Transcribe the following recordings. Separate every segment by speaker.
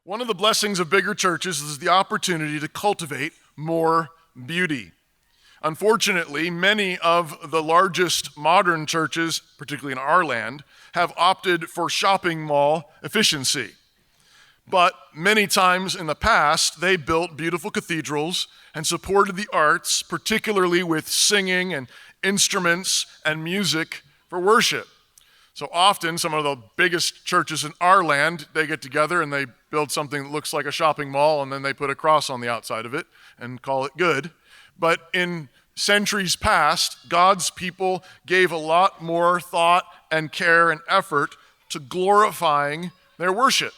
Speaker 1: One of the blessings of bigger churches is the opportunity to cultivate more beauty. Unfortunately, many of the largest modern churches, particularly in our land, have opted for shopping mall efficiency. But many times in the past, they built beautiful cathedrals and supported the arts, particularly with singing and instruments and music for worship. So often, some of the biggest churches in our land, they get together and they build something that looks like a shopping mall, and then they put a cross on the outside of it and call it good. But in centuries past, God's people gave a lot more thought and care and effort to glorifying their worship.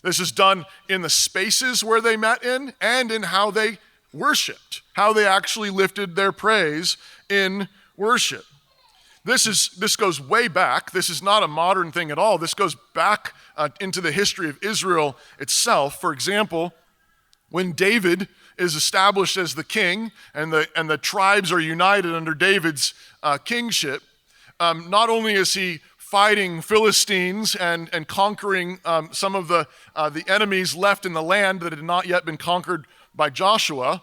Speaker 1: This is done in the spaces where they met in and in how they worshiped, how they actually lifted their praise in worship. This goes way back. This is not a modern thing at all. This goes back into the history of Israel itself. For example, when David is established as the king and the tribes are united under David's kingship, not only is he fighting Philistines and conquering some of the enemies left in the land that had not yet been conquered by Joshua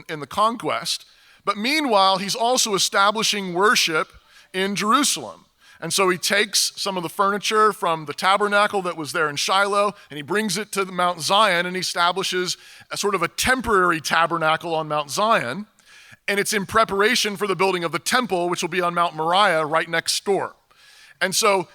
Speaker 1: in the conquest, but meanwhile, he's also establishing worship in Jerusalem. And so he takes some of the furniture from the tabernacle that was there in Shiloh, and he brings it to the Mount Zion, and he establishes a sort of a temporary tabernacle on Mount Zion, and it's in preparation for the building of the temple, which will be on Mount Moriah right next door. And so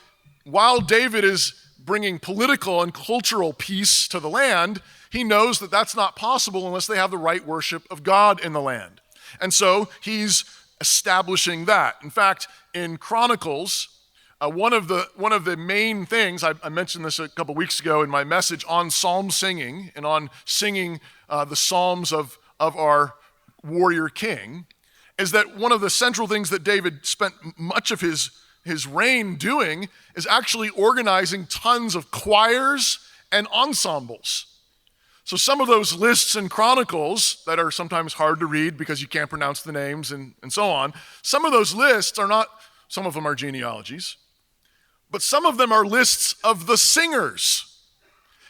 Speaker 1: while David is bringing political and cultural peace to the land, he knows that that's not possible unless they have the right worship of God in the land. And so he's establishing that. In fact, in Chronicles, one of the main things, I mentioned this a couple weeks ago in my message on psalm singing and on singing the psalms of our warrior king, is that one of the central things that David spent much of his reign doing is actually organizing tons of choirs and ensembles. So some of those lists in Chronicles that are sometimes hard to read because you can't pronounce the names and so on, some of those lists are not, some of them are genealogies, but some of them are lists of the singers.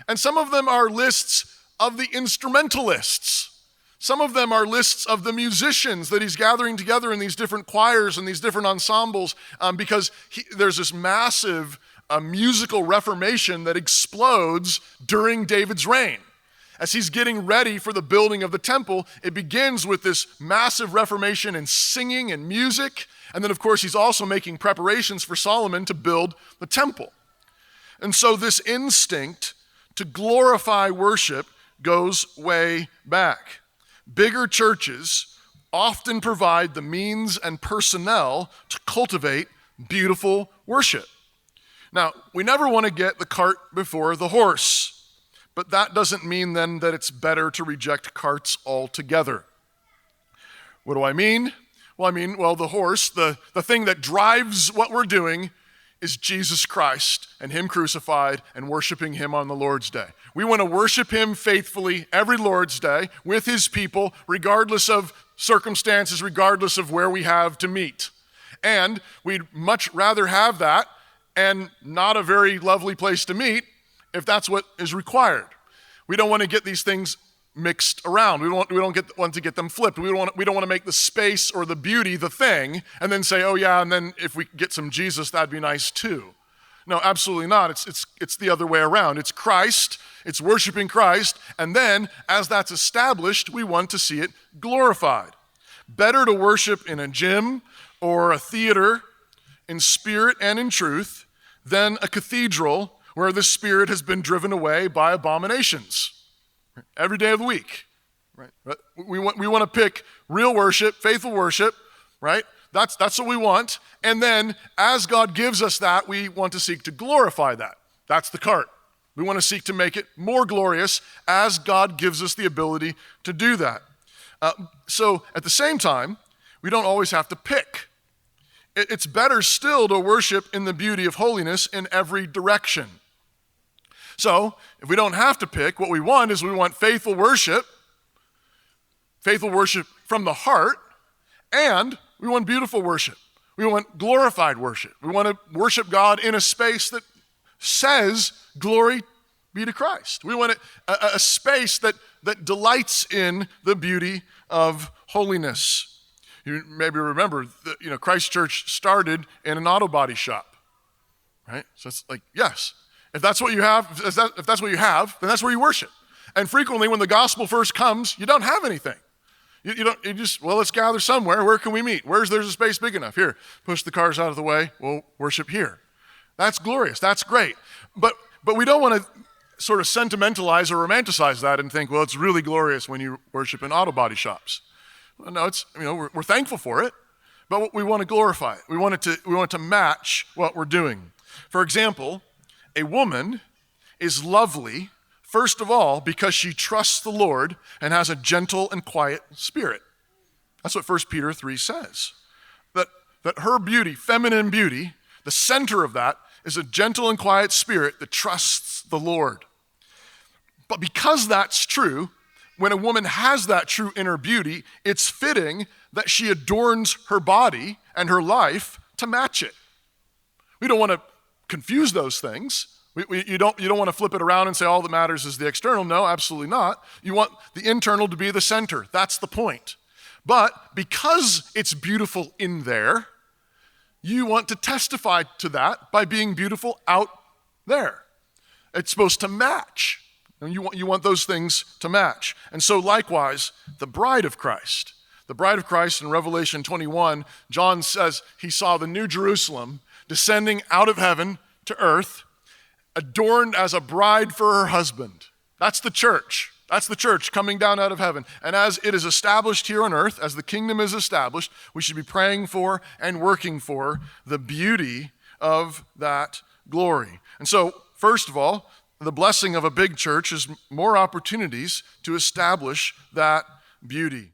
Speaker 1: And some of them are lists of the instrumentalists. Some of them are lists of the musicians that he's gathering together in these different choirs and these different ensembles because there's this massive musical reformation that explodes during David's reign. As he's getting ready for the building of the temple, it begins with this massive reformation in singing and music. And then, of course, he's also making preparations for Solomon to build the temple. And so this instinct to glorify worship goes way back. Bigger churches often provide the means and personnel to cultivate beautiful worship. Now, we never want to get the cart before the horse. But that doesn't mean then that it's better to reject carts altogether. What do I mean? Well, the horse, the thing that drives what we're doing is Jesus Christ and him crucified and worshiping him on the Lord's Day. We want to worship him faithfully every Lord's Day with his people, regardless of circumstances, regardless of where we have to meet. And we'd much rather have that and not a very lovely place to meet if that's what is required. We don't want to get these things mixed around. We don't want to get them flipped. We don't want to make the space or the beauty the thing and then say, oh yeah, and then if we get some Jesus, that'd be nice too. No, absolutely not. It's the other way around. It's Christ, it's worshiping Christ, and then as that's established, we want to see it glorified. Better to worship in a gym or a theater in spirit and in truth than a cathedral where the Spirit has been driven away by abominations every day of the week. Right? We want to pick real worship, faithful worship, right? That's what we want. And then as God gives us that, we want to seek to glorify that. That's the cart. We want to seek to make it more glorious as God gives us the ability to do that. So at the same time, we don't always have to pick. It's better still to worship in the beauty of holiness in every direction. So, if we don't have to pick, what we want is we want faithful worship from the heart, and we want beautiful worship. We want glorified worship. We want to worship God in a space that says glory be to Christ. We want a space that delights in the beauty of holiness. You maybe remember that, Christ Church started in an auto body shop, right? So it's like, yes, if that's what you have, if that's what you have, then that's where you worship. And frequently when the gospel first comes, you don't have anything. You just, let's gather somewhere. Where can we meet? There's a space big enough? Here, push the cars out of the way. We'll worship here. That's glorious. That's great. But we don't want to sort of sentimentalize or romanticize that and think, it's really glorious when you worship in auto body shops. No, it's, we're thankful for it, but we want to glorify it. We want it to match what we're doing. For example, a woman is lovely, first of all, because she trusts the Lord and has a gentle and quiet spirit. That's what 1 Peter 3 says. That her beauty, feminine beauty, the center of that is a gentle and quiet spirit that trusts the Lord. But because that's true, when a woman has that true inner beauty, it's fitting that she adorns her body and her life to match it. We don't want to confuse those things. You don't want to flip it around and say all that matters is the external. No, absolutely not. You want the internal to be the center. That's the point. But because it's beautiful in there, you want to testify to that by being beautiful out there. It's supposed to match. And you want those things to match. And so likewise, the bride of Christ in Revelation 21, John says he saw the New Jerusalem descending out of heaven to earth, adorned as a bride for her husband. That's the church. That's the church coming down out of heaven. And as it is established here on earth, as the kingdom is established, we should be praying for and working for the beauty of that glory. And so, first of all, the blessing of a big church is more opportunities to establish that beauty.